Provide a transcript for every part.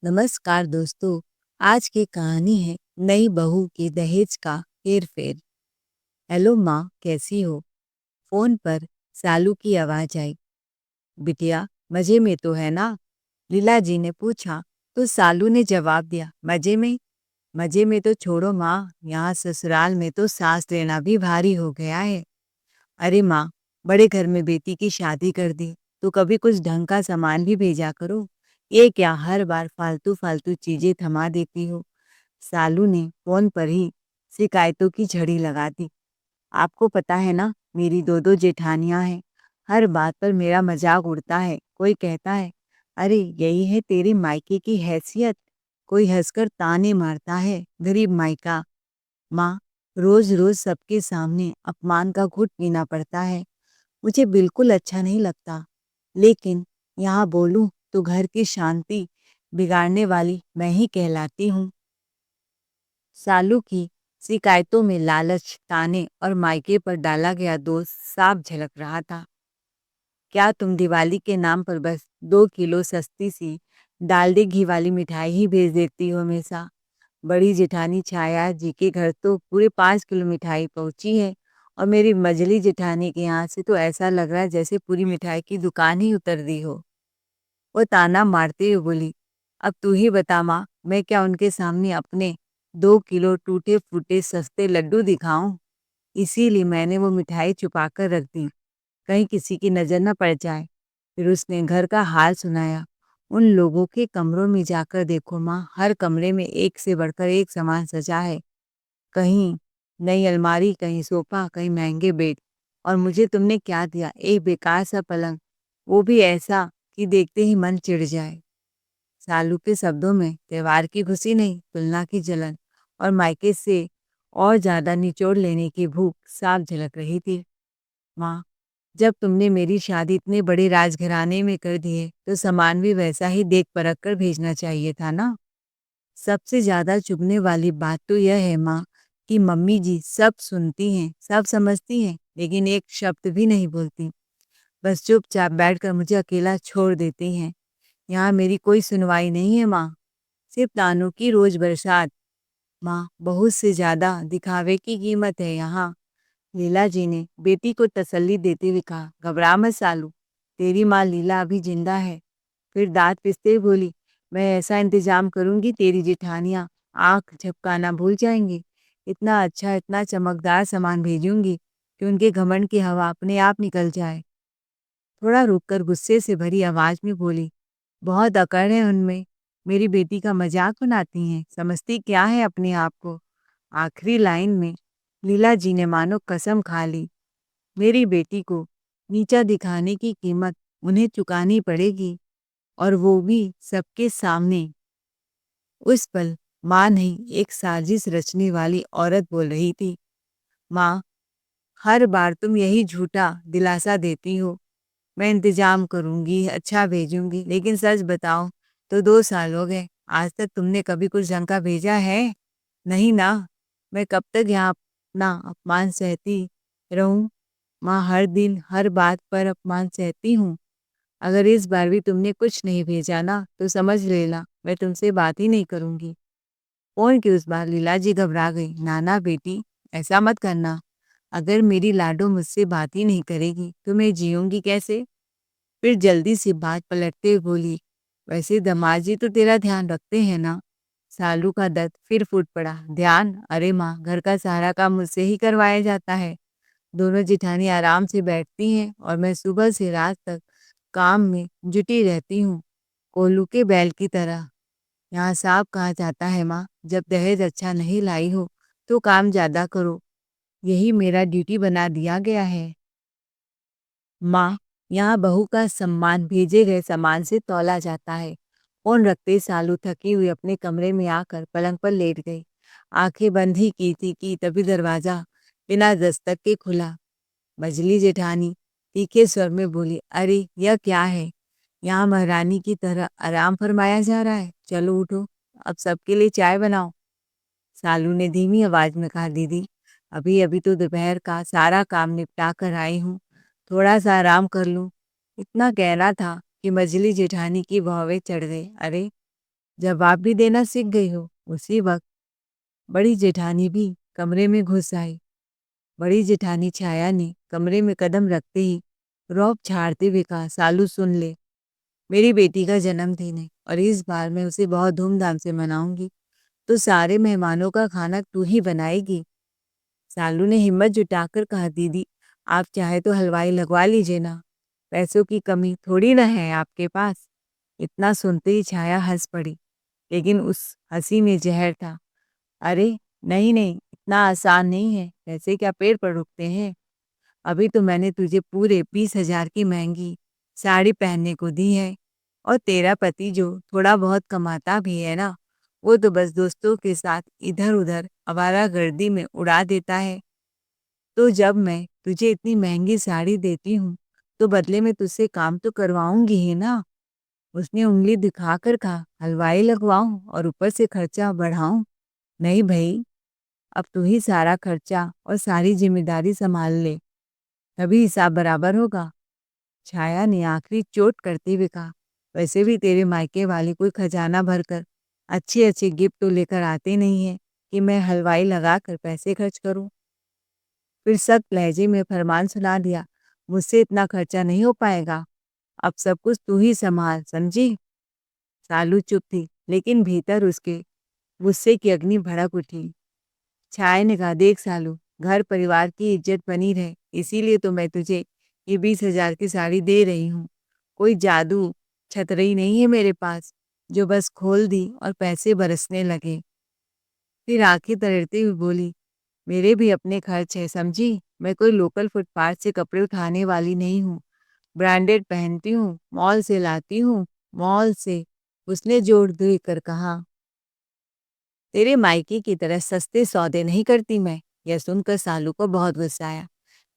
नमस्कार दोस्तों। आज की कहानी है नई बहू के दहेज का हेर फेर। हेलो माँ, कैसी हो? फोन पर सालू की आवाज आई। बिटिया, मजे में तो है ना? लीला जी ने पूछा। तो सालू ने जवाब दिया, मजे में? मजे में तो छोड़ो माँ, यहाँ ससुराल में तो सांस लेना भी भारी हो गया है। अरे माँ, बड़े घर में बेटी की शादी कर दी तो कभी कुछ ढंग का सामान भी भेजा करो। ये क्या हर बार फालतू फालतू चीजें थमा देती हो? सालू ने फोन पर ही शिकायतों की झड़ी लगा दी। आपको पता है ना, मेरी दो दो जेठानियां हैं। हर बात पर मेरा मजाक उड़ता है। कोई कहता है, अरे यही है तेरे मायके की हैसियत। कोई हंसकर ताने मारता है, गरीब मायका। माँ, रोज रोज सबके सामने अपमान का घूंट पीना पड़ता है। मुझे बिल्कुल अच्छा नहीं लगता। लेकिन यहाँ बोलूं तो घर की शांति बिगाड़ने वाली मैं ही कहलाती हूँ। सालू की शिकायतों में लालच, ताने और मायके पर डाला गया दोष साफ झलक रहा था। क्या तुम दिवाली के नाम पर बस 2 किलो सस्ती सी डालडे घी वाली मिठाई ही भेज देती हो हमेशा? बड़ी जेठानी छाया जी के घर तो पूरे 5 किलो मिठाई पहुंची है, और मेरी मजली जेठानी के यहाँ से तो ऐसा लग रहा है जैसे पूरी मिठाई की दुकान ही उतर दी हो। वो ताना मारते हुए बोली, अब तू ही बता माँ, मैं क्या उनके सामने अपने 2 किलो टूटे फूटे सस्ते लड्डू दिखाऊं? इसीलिए मैंने वो मिठाई छुपा कर रख दी, कहीं किसी की नजर न पड़ जाए। फिर उसने घर का हाल सुनाया। उन लोगों के कमरों में जाकर देखो माँ, हर कमरे में एक से बढ़कर एक सामान सजा है। कहीं नई अलमारी, कहीं सोफा, कहीं महंगे बेड। और मुझे तुमने क्या दिया? एक बेकार सा पलंग, वो भी ऐसा कि देखते ही मन चिढ़ जाए। सालू के शब्दों में त्योहार की खुशी नहीं, तुलना की जलन और मायके से और ज्यादा निचोड़ लेने की भूख साफ झलक रही थी। माँ, जब तुमने मेरी शादी इतने बड़े राजघराने में कर दी है तो सामान भी वैसा ही देख परख कर भेजना चाहिए था ना। सबसे ज्यादा चुभने वाली बात तो यह है माँ, कि मम्मी जी सब सुनती हैं, सब समझती हैं, लेकिन एक शब्द भी नहीं बोलती। बस चुपचाप बैठकर मुझे अकेला छोड़ देती हैं। यहाँ मेरी कोई सुनवाई नहीं है माँ, सिर्फ तानों की रोज बरसात। माँ, बहुत से ज्यादा दिखावे की कीमत है यहाँ। लीला जी ने बेटी को तसल्ली देते हुए कहा, घबरा मत सालू, तेरी माँ लीला अभी जिंदा है। फिर दांत पिसते हुए बोली, मैं ऐसा इंतजाम करूंगी तेरी जेठानियाँ आंख झपकाना भूल जाएंगी। इतना अच्छा, इतना चमकदार सामान भेजूंगी कि उनके घमंड की हवा अपने आप निकल जाए। थोड़ा रुककर गुस्से से भरी आवाज में बोली, बहुत अकड़ है उनमें, मेरी बेटी का मजाक बनाती हैं, समझती क्या है अपने आप को। आखिरी लाइन में लीला जी ने मानो कसम खा ली, मेरी बेटी को नीचा दिखाने की कीमत उन्हें चुकानी पड़ेगी, और वो भी सबके सामने। उस पल माँ नहीं, एक साजिश रचने वाली औरत बोल रही थी। माँ, हर बार तुम यही झूठा दिलासा देती हो, मैं इंतजाम करूंगी, अच्छा भेजूंगी, लेकिन सच बताओ तो 2 साल हो गए, आज तक तुमने कभी कुछ ढंग का भेजा है? नहीं ना। मैं कब तक यहाँ अपना अपमान सहती रहूं? माँ, हर दिन हर बात पर अपमान सहती हूँ। अगर इस बार भी तुमने कुछ नहीं भेजा ना तो समझ लेना मैं तुमसे बात ही नहीं करूंगी। फोन की उस बार लीला जी घबरा गई। नाना बेटी, ऐसा मत करना। अगर मेरी लाडो मुझसे बात ही नहीं करेगी तो मैं जीऊंगी कैसे? फिर जल्दी से बात पलटते हुए बोली, वैसे दामाद जी तो तेरा ध्यान रखते हैं ना? सालू का दर्द फिर फूट पड़ा। ध्यान? अरे माँ, घर का सारा काम मुझसे ही करवाया जाता है। दोनों जिठानी आराम से बैठती हैं और मैं सुबह से रात तक काम में जुटी रहती हूँ, कोल्हू के बैल की तरह। यहाँ साफ कहा जाता है माँ, जब दहेज अच्छा नहीं लाई हो तो काम ज्यादा करो, यही मेरा ड्यूटी बना दिया गया है। माँ, यहाँ बहू का सम्मान भेजे गए सामान से तौला जाता है। फोन रखते सालू थकी हुई अपने कमरे में आकर पलंग पर लेट गई। आंखें बंद ही की थी कि तभी दरवाजा बिना दस्तक के खुला। मजली जेठानी तीखे स्वर में बोली, अरे यह क्या है? यहाँ महारानी की तरह आराम फरमाया जा रहा है? चलो उठो, अब सबके लिए चाय बनाओ। सालू ने धीमी आवाज में कहा, दीदी अभी अभी तो दोपहर का सारा काम निपटा कर आई हूँ, थोड़ा सा आराम कर लूँ। इतना कहना था कि मजली जेठानी की भौवें चढ़ गई। अरे जवाब भी देना सीख गई हो। उसी वक्त बड़ी जेठानी भी कमरे में घुस आई। बड़ी जेठानी छाया ने कमरे में कदम रखते ही रौब झाड़ते हुए कहा, सालू सुन ले, मेरी बेटी का जन्मदिन है और इस बार मैं उसे बहुत धूमधाम से मनाऊंगी, तो सारे मेहमानों का खाना तू ही बनाएगी। सालू ने हिम्मत जुटाकर कहा, दीदी आप चाहे तो हलवाई लगवा लीजिए ना, पैसों की कमी थोड़ी ना है आपके पास। इतना सुनते ही छाया हंस पड़ी, लेकिन उस हंसी में जहर था। अरे नहीं नहीं, इतना आसान नहीं है, पैसे क्या पेड़ पर रुकते हैं। अभी तो मैंने तुझे पूरे 20,000 की महंगी साड़ी पहनने को दी है, और तेरा पति जो थोड़ा बहुत कमाता भी है ना, वो तो बस दोस्तों के साथ इधर उधर आवारागर्दी में उड़ा देता है। तो जब मैं तुझे इतनी महंगी साड़ी देती हूँ, तो बदले में तुझसे काम तो करवाऊंगी ही ना। उसने उंगली दिखाकर कहा, हलवाई लगवाऊं और ऊपर से खर्चा बढ़ाऊं? नहीं भाई, अब तू ही सारा खर्चा और सारी जिम्मेदारी संभाल ले, तभी हिसाब बराबर होगा। छाया ने आखिरी चोट करते हुए कहा, वैसे भी तेरे मायके वाले कोई खजाना भरकर अच्छे अच्छे गिफ्ट तो लेकर आते नहीं है कि मैं हलवाई लगाकर पैसे खर्च करूं। फिर सख्त लहजे में फरमान सुना दिया, मुझसे इतना खर्चा नहीं हो पाएगा, अब सब कुछ तू ही संभाल, समझी। सालू चुप थी, लेकिन भीतर उसके गुस्से की अग्नि भड़क उठी। छाया ने कहा, देख सालू, घर परिवार की इज्जत बनी रहे, इसीलिए तो मैं तुझे ये 20,000 की साड़ी दे रही हूँ। कोई जादू छतरई नहीं है मेरे पास, जो बस खोल दी और पैसे बरसने लगे। फिर आंखें तरेड़ते हुए बोली, मेरे भी अपने खर्च है, समझी। मैं कोई लोकल फुटपाथ से कपड़े उठाने वाली नहीं हूँ। ब्रांडेड पहनती हूँ, मॉल से लाती हूँ, मॉल से। उसने जोर देकर कहा, तेरे मायके की तरह सस्ते सौदे नहीं करती मैं। यह सुनकर सालू को बहुत गुस्सा आया।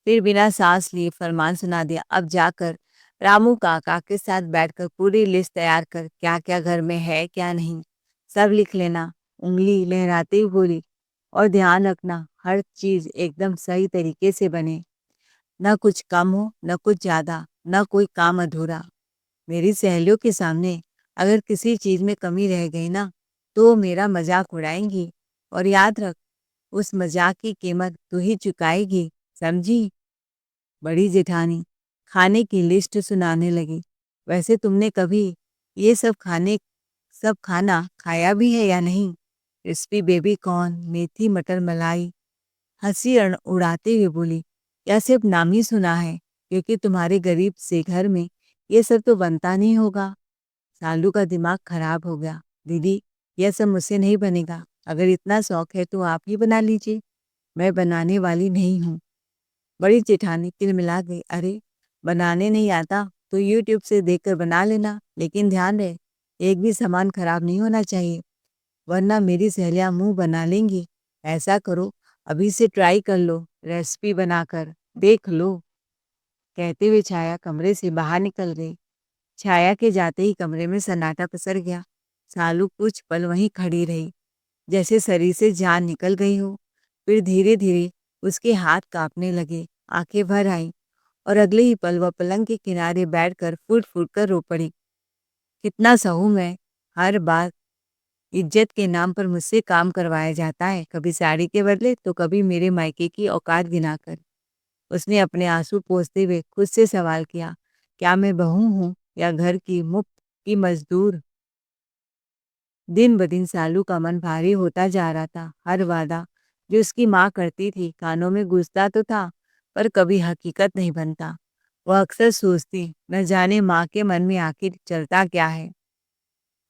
फिर बिना सांस लिए फरमान सुना दिया, अब जाकर रामू काका के साथ बैठकर पूरी लिस्ट तैयार कर, क्या क्या घर में है क्या नहीं, सब लिख लेना। उंगली लहराते हुए बोली, और ध्यान रखना हर चीज एकदम सही तरीके से बने, न कुछ कम हो न कुछ ज्यादा, न कोई काम अधूरा। मेरी सहेलियों के सामने अगर किसी चीज में कमी रह गई ना, तो वो मेरा मजाक उड़ाएंगी, और याद रख, उस मजाक की कीमत तू ही चुकाएगी, समझी। बड़ी जेठानी खाने की लिस्ट सुनाने लगी, वैसे तुमने कभी ये सब खाना खाया भी है या नहीं। क्रिस्पी बेबी कॉर्न, मेथी मटर मलाई। हंसी उड़ाते हुए बोली, या सिर्फ नाम ही सुना है, क्योंकि तुम्हारे गरीब से घर में ये सब तो बनता नहीं होगा। सालू का दिमाग खराब हो गया। दीदी, यह सब मुझसे नहीं बनेगा, अगर इतना शौक है तो आप ही बना लीजिए, मैं बनाने वाली नहीं हूँ। बड़ी जेठानी तिलमिला गई, अरे बनाने नहीं आता तो यूट्यूब से देखकर बना लेना, लेकिन ध्यान रहे एक भी सामान खराब नहीं होना चाहिए, वरना मेरी सहेलियां मुंह बना लेंगी। ऐसा करो, अभी से ट्राई कर लो, रेसिपी बनाकर देख लो। कहते हुए छाया कमरे से बाहर निकल गई। छाया के जाते ही कमरे में सन्नाटा पसर गया। सालू कुछ पल वहीं खड़ी रही, जैसे शरीर से जान निकल गई हो। फिर धीरे धीरे उसके हाथ कांपने लगे, आंखें भर आईं, और अगले ही पल वह पलंग के किनारे बैठकर फूट फूट कर रो पड़ी। कितना सहूं मैं, हर बार इज्जत के नाम पर मुझसे काम करवाया जाता है, कभी साड़ी के बदले तो कभी मेरे मायके की औकात गिनाकर। उसने अपने आंसू पोंछते हुए खुद से सवाल किया, क्या मैं बहू हूँ या घर की मुफ्त की मजदूर। दिन ब दिन सालू का मन भारी होता जा रहा था। हर वादा जो उसकी माँ करती थी कानों में गूंजता तो था, पर कभी हकीकत नहीं बनता। वह अक्सर सोचती, न जाने माँ के मन में आखिर चलता क्या है।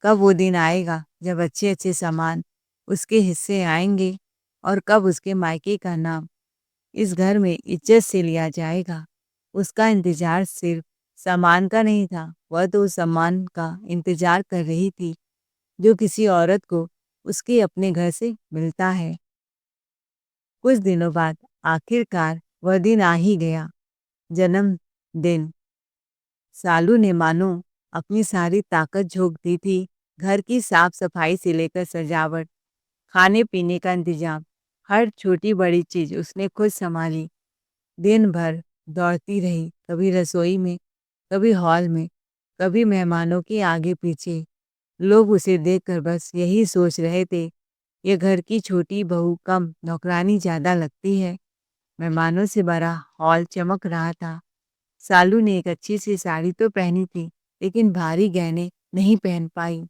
कब वो दिन आएगा जब अच्छे अच्छे सामान उसके हिस्से आएंगे, और कब उसके मायके का नाम इस घर में इज्जत से लिया जाएगा। उसका इंतजार सिर्फ सामान का नहीं था, वह तो उस सम्मान का इंतजार कर रही थी जो किसी औरत को उसके अपने घर से मिलता है। कुछ दिनों बाद आखिरकार वह दिन आ ही गया, जन्मदिन। सालू ने मानो अपनी सारी ताकत झोंक दी थी। घर की साफ सफाई से लेकर सजावट, खाने पीने का इंतजाम, हर छोटी बड़ी चीज उसने खुद संभाली। दिन भर दौड़ती रही, कभी रसोई में, कभी हॉल में, कभी मेहमानों के आगे पीछे। लोग उसे देखकर बस यही सोच रहे थे, ये घर की छोटी बहू कम, नौकरानी ज़्यादा लगती है। मेहमानों से भरा हॉल चमक रहा था। सालू ने एक अच्छी सी साड़ी तो पहनी थी, लेकिन भारी गहने नहीं पहन पाई।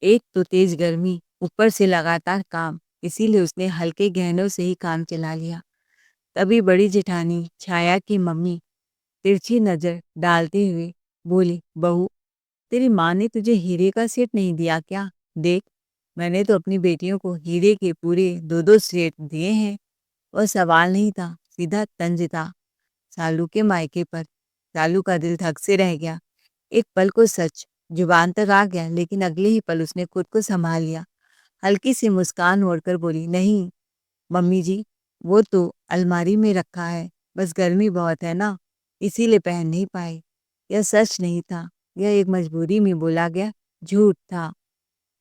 एक तो तेज गर्मी, ऊपर से लगातार काम, इसीलिए उसने हल्के गहनों से ही काम चला लिया। तभी बड़ी जेठानी छाया की मम्मी तिरछी नजर डालते हुए बोली, बहू, तेरी माँ ने तुझे हीरे का सेट नहीं दिया क्या? देख, मैंने तो अपनी बेटियों को हीरे के पूरे दो दो सेट दिए हैं। वह सवाल नहीं था, सीधा तंज था। सालू के मायके पर। सालू का दिल धक से रह गया। एक पल को सच जुबान तक आ गया, लेकिन अगले ही पल उसने खुद को संभाल लिया। हल्की सी मुस्कान ओढ़कर बोली, नहीं मम्मी जी, वो तो अलमारी में रखा है, बस गर्मी बहुत है ना, इसीलिए पहन नहीं पाए। यह सच नहीं था, यह एक मजबूरी में बोला गया झूठ था।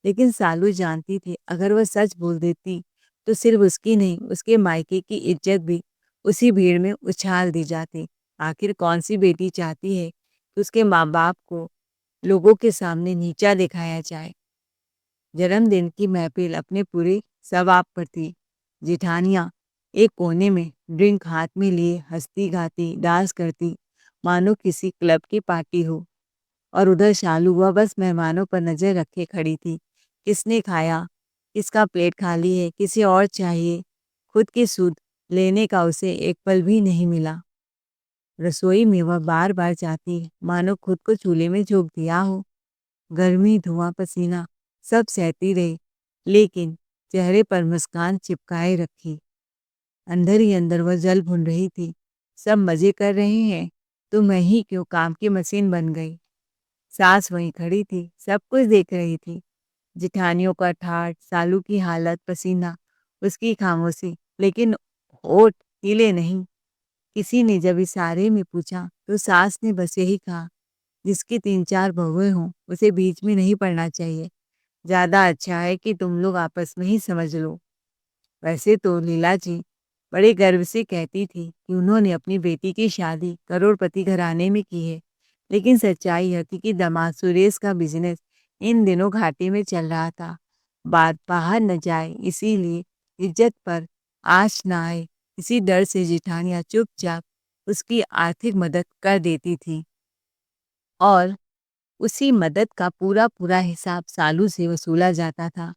लेकिन सालू जानती थी, अगर वह सच बोल देती तो सिर्फ उसकी नहीं, उसके मायके की इज्जत भी उसी भीड़ में उछाल दी जाती। आखिर कौन सी बेटी चाहती है कि उसके माँ बाप को लोगों के सामने नीचा दिखाया जाए। जन्मदिन की महफिल अपने पूरे सवाब पर थी। जिठानियाँ एक कोने में ड्रिंक हाथ में लिए हंसती गाती डांस करती, मानो किसी क्लब की पार्टी हो। और उधर शालू वह बस मेहमानों पर नजर रखे खड़ी थी। किसने खाया, किसका प्लेट खाली है, किसे और चाहिए। खुद की सुध लेने का उसे एक पल भी नहीं मिला। रसोई में वह बार बार जाती, मानो खुद को चूल्हे में झोंक दिया हो। गर्मी, धुआं, पसीना सब सहती रही, लेकिन चेहरे पर मुस्कान चिपकाए रखी। अंदर ही अंदर वह जल भुन रही थी। सब मजे कर रहे हैं, तो मैं ही क्यों काम की मशीन बन गई। सास वहीं खड़ी थी, सब कुछ देख रही थी। जिठानियों का ठाठ, सालू की हालत, पसीना, उसकी खामोशी, लेकिन होठ हिले नहीं। किसी ने जब इशारे में पूछा, तो सास ने बस यही कहा, जिसकी 3-4 बहुएं हों, उसे बीच में नहीं पड़ना चाहिए। ज़्यादा अच्छा है कि तुम लोग आपस में ही समझ लो। वैसे तो लीला जी बड़े गर्व से कहती थी कि उन्होंने अपनी बेटी की शादी करोड़पति घराने में की है, लेकिन सच्चाई यह थी कि दामाद सुरेश का बिजनेस इन दिनों घाटे में चल रहा था। बात बाहर न जाए, इसीलिए इज्जत पर आँच न आए, इसी डर से जिठानियाँ चुपचाप उसकी आर्थिक मदद कर देती थी और उसी मदद का पूरा पूरा हिसाब सालू से वसूला जाता था।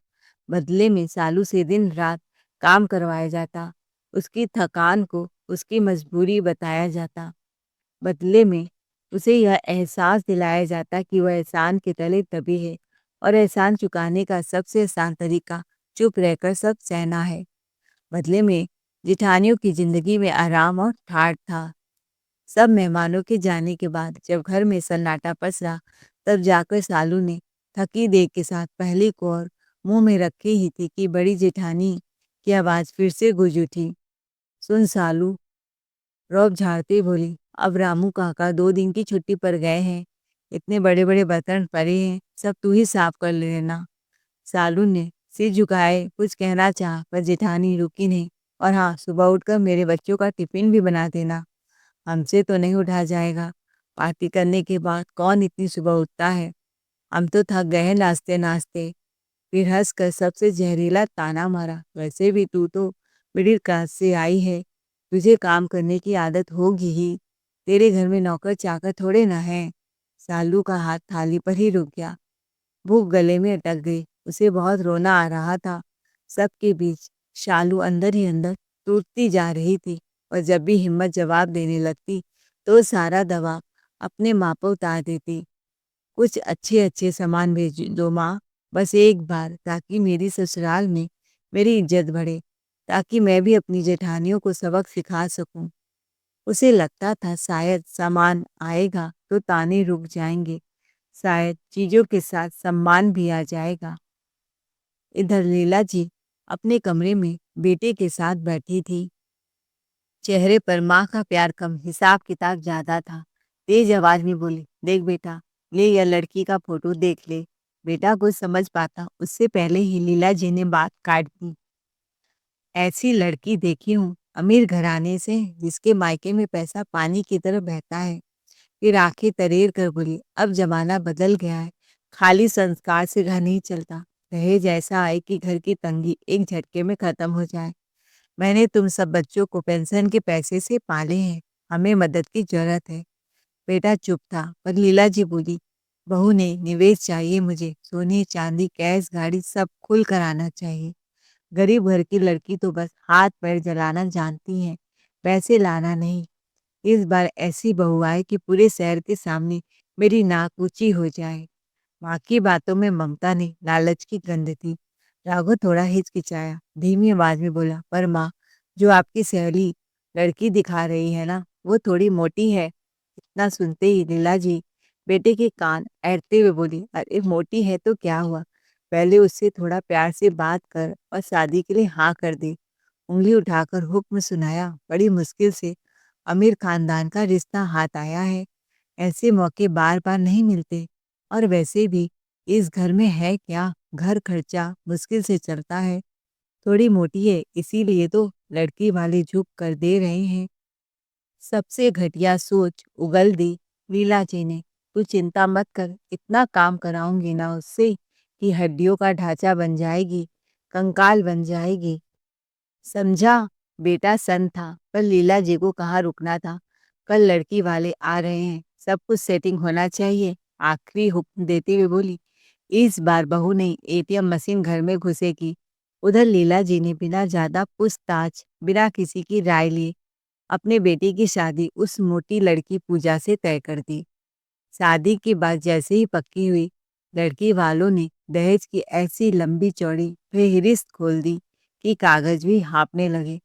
बदले में सालू से दिन रात काम करवाया जाता, उसकी थकान को उसकी मजबूरी बताया जाता। बदले में उसे यह एहसास दिलाया जाता कि वह एहसान के तले दबी है और एहसान चुकाने का सबसे आसान तरीका चुप रहकर सब सहना है। बदले में जिठानियों की जिंदगी में आराम और ठाठ था। सब मेहमानों के जाने के बाद जब घर में सन्नाटा पसरा, तब जाकर सालू ने थकी देह के साथ पहली कौर मुंह में रखी ही थी कि बड़ी जेठानी की आवाज़ फिर से गूंज उठी। सुन सालू, रौब झाड़ते बोली, अब रामू काका 2 दिन की छुट्टी पर गए हैं। इतने बड़े बड़े बर्तन पड़े हैं, सब तू ही साफ कर लेना। सालू ने सिर झुकाए कुछ कहना चाहा, पर जेठानी रुकी नहीं। और हाँ, सुबह उठकर मेरे बच्चों का टिफिन भी बना देना। हमसे तो नहीं उठा जाएगा। पार्टी करने के बाद कौन इतनी सुबह उठता है। हम तो थक गए हैं नाचते नाचते। फिर हंसकर सबसे जहरीला ताना मारा, वैसे भी तू तो मिडिल क्लास से आई है, तुझे काम करने की आदत होगी ही। तेरे घर में नौकर चाकर थोड़े ना है। सालू का हाथ थाली पर ही रुक गया। भूख गले में अटक गई। उसे बहुत रोना आ रहा था। सबके बीच शालू अंदर ही अंदर टूटती जा रही थी, और जब भी हिम्मत जवाब देने लगती, तो सारा दबाव अपने माँ पर उतार देती। कुछ अच्छे अच्छे सामान भेज दो माँ, बस एक बार, ताकि मेरी ससुराल में मेरी इज्जत बढ़े, ताकि मैं भी अपनी जेठानियों को सबक सिखा सकूं। उसे लगता था शायद सामान आएगा तो ताने रुक जाएंगे, शायद चीजों के साथ सम्मान भी आ जाएगा। इधर लीला जी अपने कमरे में बेटे के साथ बैठी थी। चेहरे पर माँ का प्यार कम, हिसाब किताब ज्यादा था। तेज आवाज में बोली, देख बेटा, ले यह लड़की का फोटो देख ले। बेटा कुछ समझ पाता उससे पहले ही लीला जी ने बात काट दी। ऐसी लड़की देखी हूँ, अमीर घराने से, जिसके मायके में पैसा पानी की तरह बहता है। फिर आंखें तरेर कर बोली, अब जमाना बदल गया है, खाली संस्कार से घर नहीं चलता। दहेज ऐसा आए कि घर की तंगी एक झटके में खत्म हो जाए। मैंने तुम सब बच्चों को पेंशन के पैसे से पाले हैं। हमें मदद की जरूरत है। बेटा चुप था, पर लीला जी बोली, बहू ने निवेश चाहिए मुझे, सोने चांदी कैश गाड़ी सब खुल कर आना चाहिए। गरीब घर की लड़की तो बस हाथ पैर जलाना जानती है, पैसे लाना नहीं। इस बार ऐसी बहू आए कि पूरे शहर के सामने मेरी नाक ऊंची हो जाए। माँ की बातों में ममता नहीं, लालच की गंध थी। राघव थोड़ा हिचकिचाया, धीमी आवाज में बोला, पर माँ, जो आपकी सहेली लड़की दिखा रही है ना, वो थोड़ी मोटी है। इतना सुनते ही लीला जी बेटे के कान ऐरते हुए बोली, अरे मोटी है तो क्या हुआ, पहले उससे थोड़ा प्यार से बात कर और शादी के लिए हाँ कर दे। उंगली उठाकर हुक्म सुनाया, बड़ी मुश्किल से अमीर खानदान का रिश्ता हाथ आया है। ऐसे मौके बार बार नहीं मिलते। और वैसे भी इस घर में है क्या, घर खर्चा मुश्किल से चलता है। थोड़ी मोटी है इसीलिए तो लड़की वाले झुक कर दे रहे हैं। सबसे घटिया सोच उगल दी लीला जी ने। तू चिंता मत कर, इतना काम कराऊंगी ना उससे कि हड्डियों का ढांचा बन जाएगी, कंकाल बन जाएगी। समझा। बेटा सन था, पर लीला जी को कहाँ रुकना था। कल लड़की वाले आ रहे हैं, सब कुछ सेटिंग होना चाहिए। आखिरी हुक्म देते हुए बोली, इस बार बहू नहीं, एटीएम मशीन घर में घुसेगी। उधर लीला जी ने बिना ज्यादा पूछताछ, बिना किसी की राय लिए अपने बेटे की शादी उस मोटी लड़की पूजा से तय कर दी। शादी की बात जैसे ही पक्की हुई, लड़की वालों ने दहेज की ऐसी लंबी चौड़ी फेहरिस्त खोल दी कि कागज भी हाँपने लगे।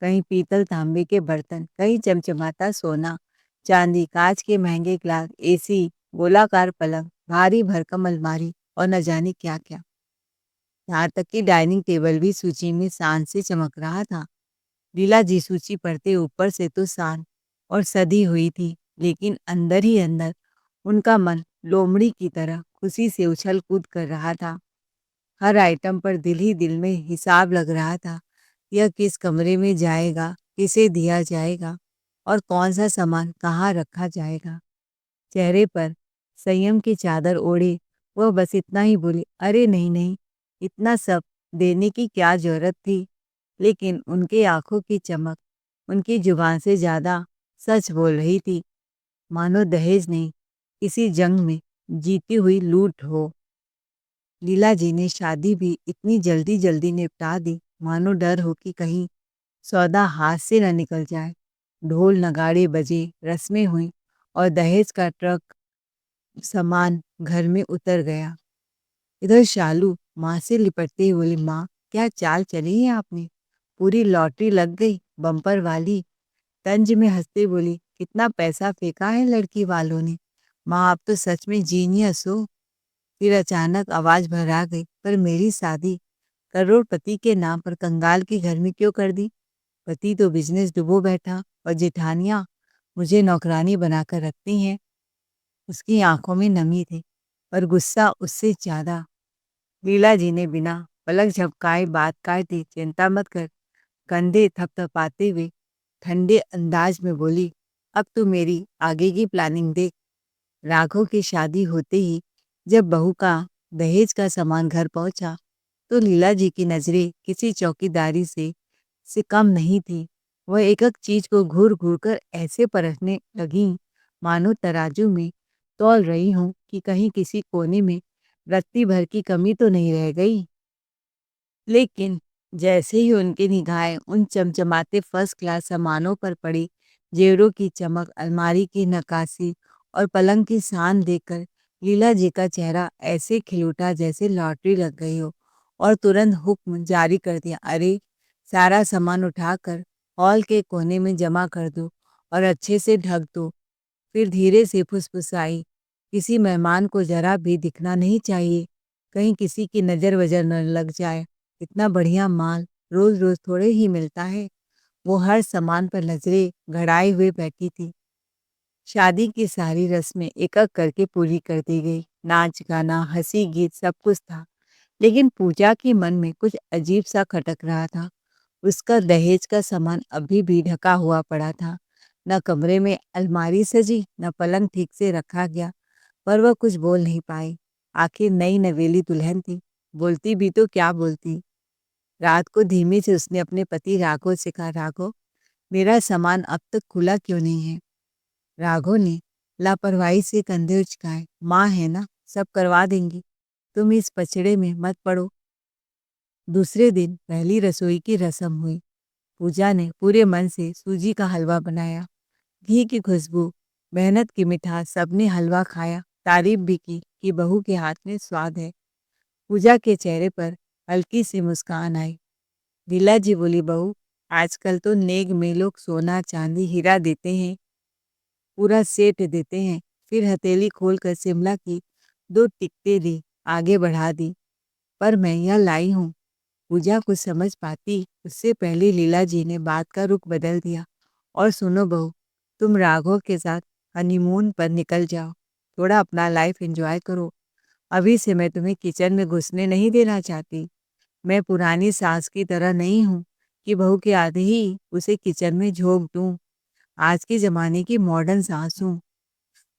कहीं पीतल तांबे के बर्तन, कहीं चमचमाता सोना, चांदी, कांच के महंगे ग्लास, एसी, गोलाकार पलंग, भारी भरकम अलमारी और न जाने क्या क्या। यहाँ तक कि डाइनिंग टेबल भी सूची में शान से चमक रहा था। लीला जी सूची पढ़ते ऊपर से तो शान और सधी हुई थी, लेकिन अंदर ही अंदर उनका मन लोमड़ी की तरह खुशी से उछल कूद कर रहा था। हर आइटम पर दिल ही दिल में हिसाब लग रहा था। यह किस कमरे में जाएगा, किसे दिया जाएगा और कौन सा सामान कहाँ रखा जाएगा। चेहरे पर संयम की चादर ओढ़े वह बस इतना ही बोली, अरे नहीं नहीं, इतना सब देने की क्या जरूरत थी। लेकिन उनके आंखों की चमक उनकी जुबान से ज्यादा सच बोल रही थी। मानो दहेज नहीं, किसी जंग में जीती हुई लूट हो। लीला जी ने शादी भी इतनी जल्दी जल्दी निपटा दी, मानो डर हो कि कहीं सौदा हाथ से न निकल जाए। ढोल नगाड़े बजे, रस्में हुई और दहेज का ट्रक सामान घर में उतर गया। इधर शालू माँ से लिपटते हुए बोली, माँ क्या चाल चली है आपने, पूरी लॉटरी लग गई, बम्पर वाली। तंज में हंसते बोली, कितना पैसा फेंका है लड़की वालों ने, माँ आप तो सच में जीनियस हो। फिर अचानक आवाज भरा गई, पर मेरी शादी करोड़पति के नाम पर कंगाल के घर में क्यों कर दी। पति तो बिजनेस डुबो बैठा और जेठानियां मुझे नौकरानी बनाकर रखती हैं। उसकी आंखों में नमी थी, पर गुस्सा उससे ज्यादा। लीला जी ने बिना पलक झपकाए बात काट दी, चिंता मत कर। कंधे थपथपाते हुए ठंडे अंदाज में बोली, अब तू मेरी आगे की प्लानिंग देख। राघव की शादी होते ही जब बहू का दहेज का सामान घर पहुंचा, तो लीला जी की नजरें किसी चौकीदारी से कम नहीं थी। वह एक एक चीज को घूर घूर कर ऐसे परखने लगी, मानो तराजू में तौल रही हूं कि कहीं किसी कोने में रत्ती भर की कमी तो नहीं रह गई। लेकिन जैसे ही उनकी निगाहें उन चमचमाते फर्स्ट क्लास सामानों पर पड़ी, जेवरों की चमक, अलमारी की नक्काशी और पलंग की शान देखकर लीला जी का चेहरा ऐसे खिल उठा जैसे लॉटरी लग गई हो। और तुरंत हुक्म जारी कर दिया, अरे सारा सामान उठाकर हॉल के कोने में जमा कर दो और अच्छे से ढक दो। फिर धीरे से फुसफुसाई, किसी मेहमान को जरा भी दिखना नहीं चाहिए, कहीं किसी की नजर वजर न लग जाए। इतना बढ़िया माल रोज रोज थोड़े ही मिलता है। वो हर सामान पर नजरें गड़ाए हुए बैठी थी। शादी की सारी रस्में एक एक करके पूरी कर दी गई। नाच गाना, हंसी गीत सब कुछ था। लेकिन पूजा के मन में कुछ अजीब सा खटक रहा था। उसका दहेज का सामान अभी भी ढका हुआ पड़ा था। न कमरे में अलमारी सजी, न पलंग ठीक से रखा गया, पर वह कुछ बोल नहीं पाई। आखिर नई नवेली दुल्हन थी, बोलती भी तो क्या बोलती। रात को धीमे से उसने अपने पति राघव से कहा, राघव, मेरा सामान अब तक खुला क्यों नहीं है? राघव ने लापरवाही से कंधे उचकाए, माँ है ना, सब करवा देंगी, तुम इस पचड़े में मत पड़ो। दूसरे दिन पहली रसोई की रस्म हुई। पूजा ने पूरे मन से सूजी का हलवा बनाया। घी की खुशबू, मेहनत की मिठास, सबने हलवा खाया, तारीफ भी की कि बहू के हाथ में स्वाद है। पूजा के चेहरे पर हल्की सी मुस्कान आई। लीला जी बोली, बहू, आजकल तो नेग में लोग सोना चांदी हीरा देते हैं, पूरा सेट देते हैं। फिर हथेली खोलकर शिमला की 2 टिकटें दी, आगे बढ़ा दी। पर मैं यह लाई हूँ। पूजा कुछ समझ पाती उससे पहले लीला जी ने बात का रुख बदल दिया। और सुनो बहू, तुम राघव के साथ हनीमून पर निकल जाओ, थोड़ा अपना लाइफ एंजॉय करो। अभी से मैं तुम्हें किचन में घुसने नहीं देना चाहती। मैं पुरानी सास की तरह नहीं हूँ कि बहू के आते ही उसे किचन में झोंक दूँ। आज के ज़माने की मॉडर्न सास हूँ।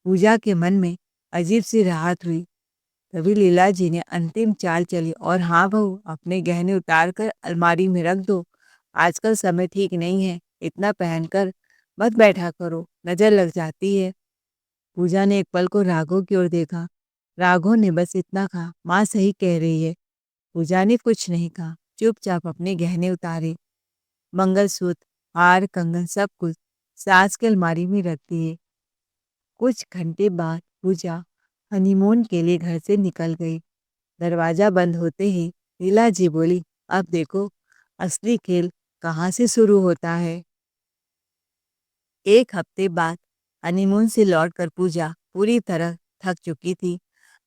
पूजा के मन में अजीब सी राहत हुई। तभी लीला जी ने अंतिम चाल चली, और हाँ बहू, अपने गहने उतार कर अलमारी में रख दो। आजकल समय ठीक नहीं है, इतना पहनकर मत बैठा करो, नजर लग जाती है। पूजा ने एक पल को राघव की ओर देखा। राघव ने बस इतना कहा, माँ सही कह रही है। पूजा ने कुछ नहीं कहा, चुपचाप अपने गहने उतारे, मंगलसूत्र, हार, कंगन, सब कुछ सास के अलमारी में रख दिए। कुछ घंटे बाद पूजा हनीमून के लिए घर से निकल गई। दरवाजा बंद होते ही लीला जी बोली, अब देखो असली खेल कहाँ से शुरू होता है। एक हफ्ते बाद हनीमून से लौटकर पूजा पूरी तरह थक चुकी थी।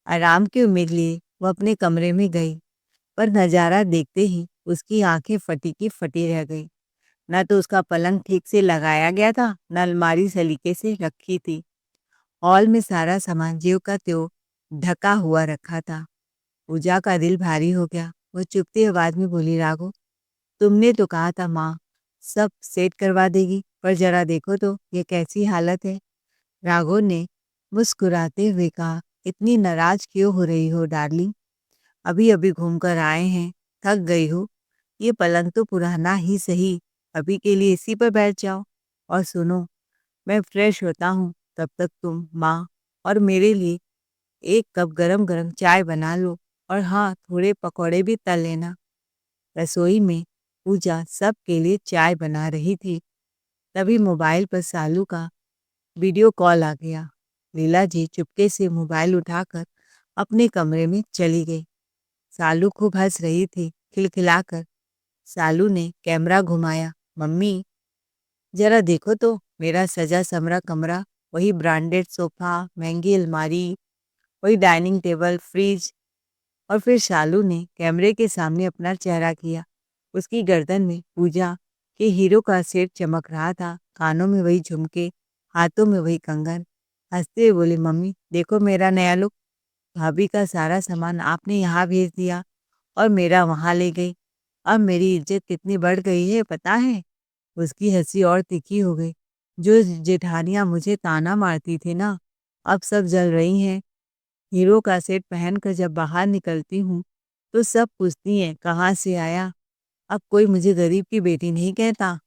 आराम की उम्मीद लिए वो अपने कमरे में गई, पर नज़ारा देखते ही उसकी आंखें फटी की फटी रह गई। न तो उसका पलंग ठीक से लगाया गया था, न अलमारी सलीके से रखी थी। हॉल में सारा सामान ज्यों का त्यों ढका हुआ रखा था। पूजा का दिल भारी हो गया। वो चुपती आवाज में बोली, राघव, तुमने तो कहा था माँ सब सेट करवा देगी, पर जरा देखो तो ये कैसी हालत है। राघव ने मुस्कुराते हुए कहा, इतनी नाराज क्यों हो रही हो डार्लिंग? अभी अभी घूमकर आए हैं, थक गई हो। ये पलंग तो पुराना ही सही, अभी के लिए इसी पर बैठ जाओ। और सुनो, मैं फ्रेश होता हूँ, तब तक तुम माँ और मेरे लिए एक कप गरम गरम चाय बना लो, और हाँ, थोड़े पकौड़े भी तल लेना। रसोई में पूजा सबके लिए चाय बना रही थी। तभी मोबाइल पर सालू का वीडियो कॉल आ गया। लीला जी चुपके से मोबाइल उठाकर अपने कमरे में चली गई। सालू खूब हंस रही थी, खिलखिलाकर। सालू ने कैमरा घुमाया, मम्मी जरा देखो तो मेरा सजा समरा कमरा, वही ब्रांडेड सोफा, महंगी अलमारी, वही डाइनिंग टेबल, फ्रिज। और फिर शालू ने कैमरे के सामने अपना चेहरा किया। उसकी गर्दन में पूजा के हीरो का सेट चमक रहा था, कानों में वही झुमके, हाथों में वही कंगन। हंसते हुए बोली, मम्मी देखो मेरा नया लुक। भाभी का सारा सामान आपने यहाँ भेज दिया और मेरा वहाँ ले गई। अब मेरी इज्जत कितनी बढ़ गई है पता है? उसकी हंसी और तीखी हो गई। जो जेठानियाँ मुझे ताना मारती थी ना, अब सब जल रही हैं। हीरो का सेट पहनकर जब बाहर निकलती हूँ तो सब पूछती हैं कहाँ से आया। अब कोई मुझे गरीब की बेटी नहीं कहता।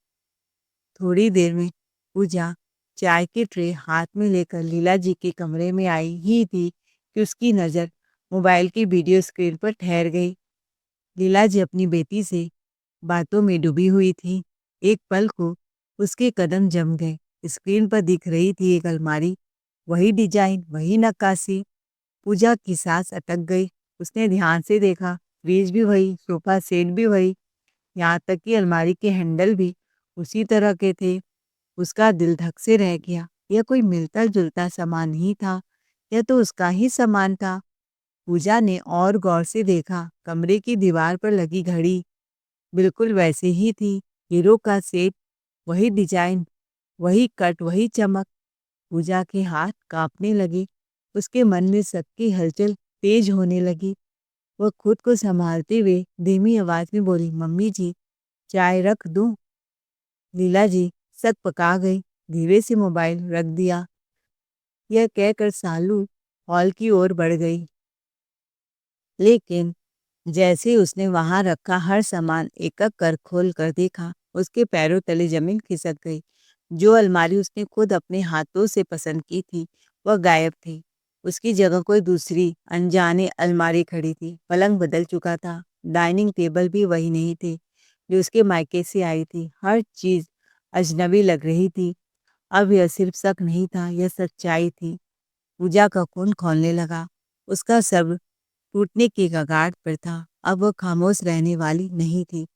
थोड़ी देर में पूजा चाय की ट्रे हाथ में लेकर लीला जी के कमरे में आई ही थी कि उसकी नज़र मोबाइल की वीडियो स्क्रीन पर ठहर गई। लीला जी अपनी बेटी से बातों में डूबी हुई थी। एक पल को उसके कदम जम गए। स्क्रीन पर दिख रही थी एक अलमारी, वही डिजाइन, वही नक्काशी। पूजा की सांस अटक गई। उसने ध्यान से देखा, फ्रिज भी वही, सोफा सेट भी वही, यहाँ तक कि अलमारी के हैंडल भी उसी तरह के थे। उसका दिल धक से रह गया। यह कोई मिलता जुलता सामान नहीं था, यह तो उसका ही सामान था। पूजा ने और गौर से देखा। कमरे की दीवार पर लगी घड़ी बिल्कुल वैसे ही थी। हीरो का सेट, वही डिजाइन, वही कट, वही चमक। पूजा के हाथ कांपने लगे। उसके मन में शक की हलचल तेज होने लगी। वह खुद को संभालते हुए धीमी आवाज में बोली, मम्मी जी चाय रख दूं? लीला जी सक पका गई, धीरे से मोबाइल रख दिया। यह कहकर सालू हॉल की ओर बढ़ गई। लेकिन जैसे ही उसने वहां रखा हर सामान एक एक कर खोल कर देखा, उसके पैरों तले जमीन खिसक गई। जो अलमारी उसने खुद अपने हाथों से पसंद की थी, वह गायब थी। उसकी जगह कोई दूसरी अनजाने अलमारी खड़ी थी। पलंग बदल चुका था, डाइनिंग टेबल भी वही नहीं थे जो उसके मायके से आई थी। हर चीज अजनबी लग रही थी। अब यह सिर्फ शक नहीं था, यह सच्चाई थी। पूजा का खून खौलने लगा। उसका सब्र टूटने की कगार पर था। अब वह खामोश रहने वाली नहीं थी।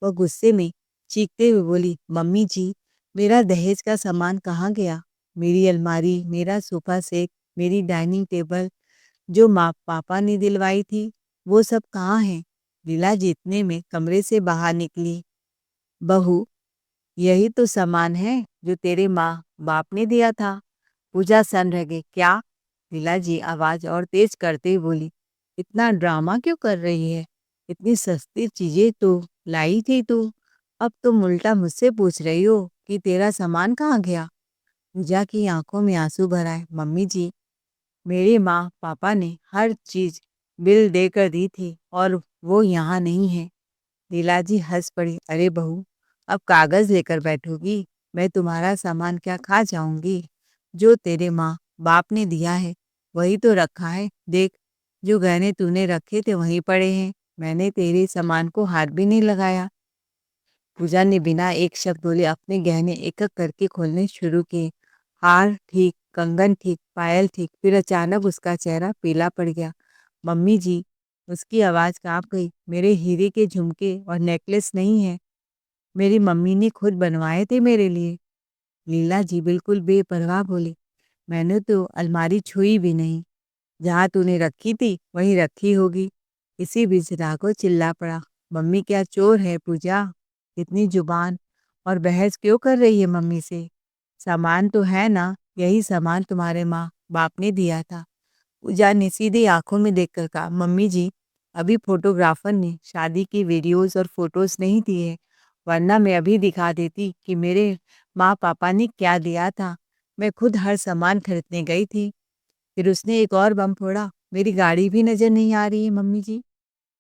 वह गुस्से में चीखते हुए बोली, मम्मी जी, मेरा दहेज का सामान कहाँ गया? मेरी अलमारी, मेरा सोफा सेट, मेरी डाइनिंग टेबल जो माँ पापा ने दिलवाई थी, वो सब कहाँ है? लीला जीतने में कमरे से बाहर निकली। बहू, यही तो सामान है जो तेरे माँ बाप ने दिया था। पूजा सन रह गई। क्या? लीला जी आवाज और तेज करते हुए बोली, इतना ड्रामा क्यों कर रही है? इतनी सस्ती चीजें तो लाई थी तू। अब तुम उल्टा मुझसे पूछ रही हो कि तेरा सामान कहाँ गया? पूजा की आंखों में आंसू भर आए। मम्मी जी, मेरी माँ पापा ने हर चीज बिल देकर दी थी और वो यहाँ नहीं है। लीला जी हंस पड़ी। अरे बहू, अब कागज लेकर बैठोगी? मैं तुम्हारा सामान क्या खा जाऊंगी? जो तेरे माँ बाप ने दिया है वही तो रखा है। देख, जो गहने तूने रखे थे वहीं पड़े हैं। मैंने तेरे सामान को हाथ भी नहीं लगाया। पूजा ने बिना एक शब्द बोले अपने गहने एक एक करके खोलने शुरू किए। हार ठीक, कंगन ठीक, पायल ठीक। फिर अचानक उसका चेहरा पीला पड़ गया। मम्मी जी, उसकी आवाज कांप गई। मेरे हीरे के झुमके और नेकलेस नहीं है, मेरी मम्मी ने खुद बनवाए थे मेरे लिए। लीला जी बिल्कुल बेपरवाह बोली, मैंने तो अलमारी छुई भी नहीं। जहाँ तूने रखी थी वहीं रखी होगी। इसी बीच राघव चिल्ला पड़ा, मम्मी क्या चोर है पूजा? इतनी जुबान और बहस क्यों कर रही है मम्मी से? सामान तो है ना, यही सामान तुम्हारे माँ बाप ने दिया था। पूजा ने सीधी आंखों में देखकर कहा, मम्मी जी, अभी फोटोग्राफर ने शादी की वीडियोस और फोटोज नहीं दिए, वरना मैं अभी दिखा देती कि मेरे माँ पापा ने क्या दिया था। मैं खुद हर सामान खरीदने गई थी। फिर उसने एक और बम फोड़ा। मेरी गाड़ी भी नजर नहीं आ रही है मम्मी जी।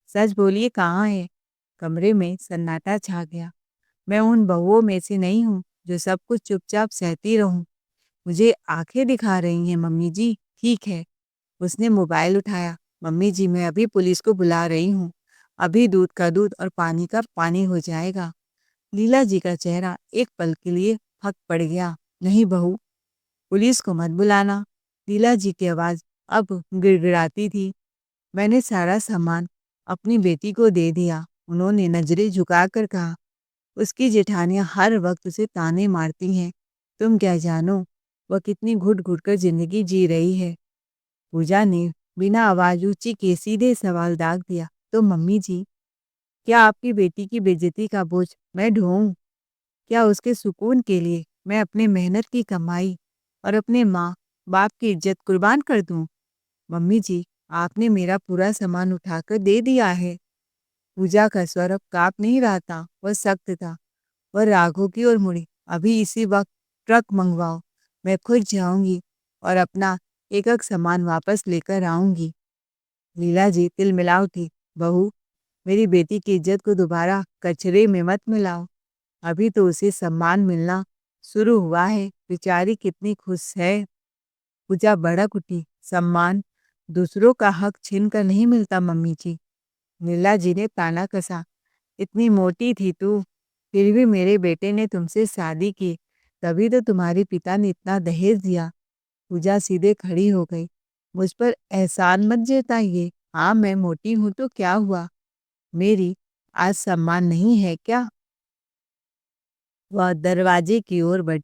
सच बोलिए, कहाँ है? कमरे में सन्नाटा छा गया। मैं उन बहुओं में से नहीं हूँ जो सब कुछ चुपचाप सहती रहूं। मुझे आंखें दिखा रही हैं मम्मी जी। ठीक है। उसने मोबाइल उठाया। मम्मी जी, मैं अभी पुलिस को बुला रही हूँ। अभी दूध का दूध और पानी का पानी हो जाएगा। लीला जी का चेहरा एक पल के लिए फक पड़ गया। नहीं बहू, पुलिस को मत बुलाना। लीला जी की आवाज अब गिड़गिड़ाती थी। मैंने सारा सामान अपनी बेटी को दे दिया। उन्होंने नजरें झुकाकर कहा, उसकी जेठानियां हर वक्त उसे ताने मारती हैं। तुम क्या जानो वह कितनी घुट घुट कर जिंदगी जी रही है। पूजा ने बिना आवाज ऊंची के सीधे सवाल दाग दिया, तो मम्मी जी, क्या आपकी बेटी की बेइज्जती का बोझ मैं ढोऊं? क्या उसके सुकून के लिए मैं अपने मेहनत की कमाई और अपने माँ बाप की इज्जत कुर्बान कर दूं? मम्मी जी, आपने मेरा पूरा सामान उठाकर दे दिया है। पूजा का स्वर अब कांप नहीं रहा था, वह सख्त था। वह राघव की ओर मुड़ी। अभी इसी वक्त ट्रक मंगवाओ। मैं खुद जाऊंगी और अपना एक एक सामान वापस लेकर आऊंगी। लीला जी तिलमिला उठी। बहू, मेरी बेटी की इज्जत को दोबारा कचरे में मत मिलाओ। अभी तो उसे सम्मान मिलना शुरू हुआ है। बेचारी कितनी खुश है। पूजा भड़क उठी। सम्मान दूसरों का हक छीन कर नहीं मिलता मम्मी जी। लीला जी ने ताना कसा। इतनी मोटी थी तू, फिर भी मेरे बेटे ने तुमसे शादी की, तभी तो तुम्हारे पिता ने इतना दहेज दिया। पूजा सीधे खड़ी हो गई। मुझ पर एहसान मत जताइए। हाँ, मैं मोटी हूं तो क्या हुआ? मेरी आज सम्मान नहीं है क्या? वह दरवाजे की ओर बढ़ी।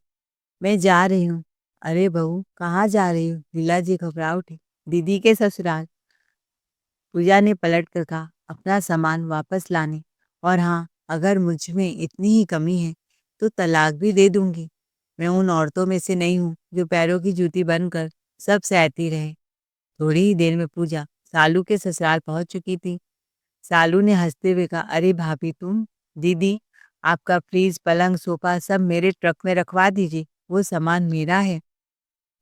मैं जा रही हूँ। अरे बहू, कहाँ जा रही हो? लीला जी घबरा उठी। दीदी के ससुराल। पूजा ने पलट कर कहा, अपना सामान वापस लाने, और हाँ, अगर मुझ में इतनी ही कमी है तो तलाक भी दे दूंगी। मैं उन औरतों में से नहीं हूँ जो पैरों की जूती बनकर सब सहती रहे। थोड़ी ही देर में पूजा सालू के ससुराल पहुंच चुकी थी। सालू ने हंसते हुए कहा, अरे भाभी तुम। दीदी, आपका फ्रीज, पलंग, सोफा सब मेरे ट्रक में रखवा दीजिए, वो सामान मेरा है।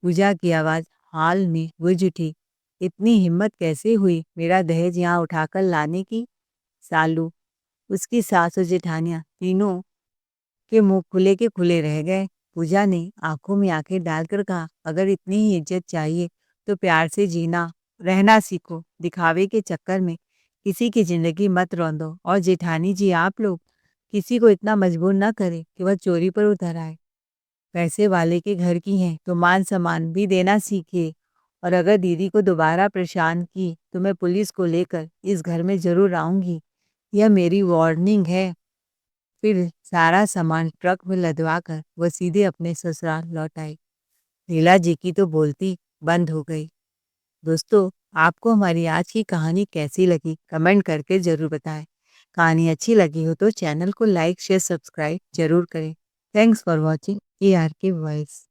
पूजा की आवाज हाल में गूंज उठी। इतनी हिम्मत कैसे हुई मेरा दहेज यहाँ उठाकर लाने की? सालू, उसकी सास और जेठानियाँ तीनों के मुंह खुले के खुले रह गए। पूजा ने आंखों में आंखें डालकर कहा, अगर इतनी ही इज्जत चाहिए तो प्यार से जीना रहना सीखो, दिखावे के चक्कर में किसी की जिंदगी मत रौंदो। और जेठानी जी, आप लोग किसी को इतना मजबूर ना करें कि वह चोरी पर उतर आए। पैसे वाले के घर की हैं तो मान सम्मान भी देना सीखिए। और अगर दीदी को दोबारा परेशान की तो मैं पुलिस को लेकर इस घर में जरूर आऊंगी। यह मेरी वार्निंग है। फिर सारा सामान ट्रक में लदवा कर वह सीधे अपने ससुराल लौट आई। लीला जी की तो बोलती बंद हो गई। दोस्तों, आपको हमारी आज की कहानी कैसी लगी कमेंट करके ज़रूर बताएं। कहानी अच्छी लगी हो तो चैनल को लाइक शेयर सब्सक्राइब जरूर करें। Thanks for watching ARK voice.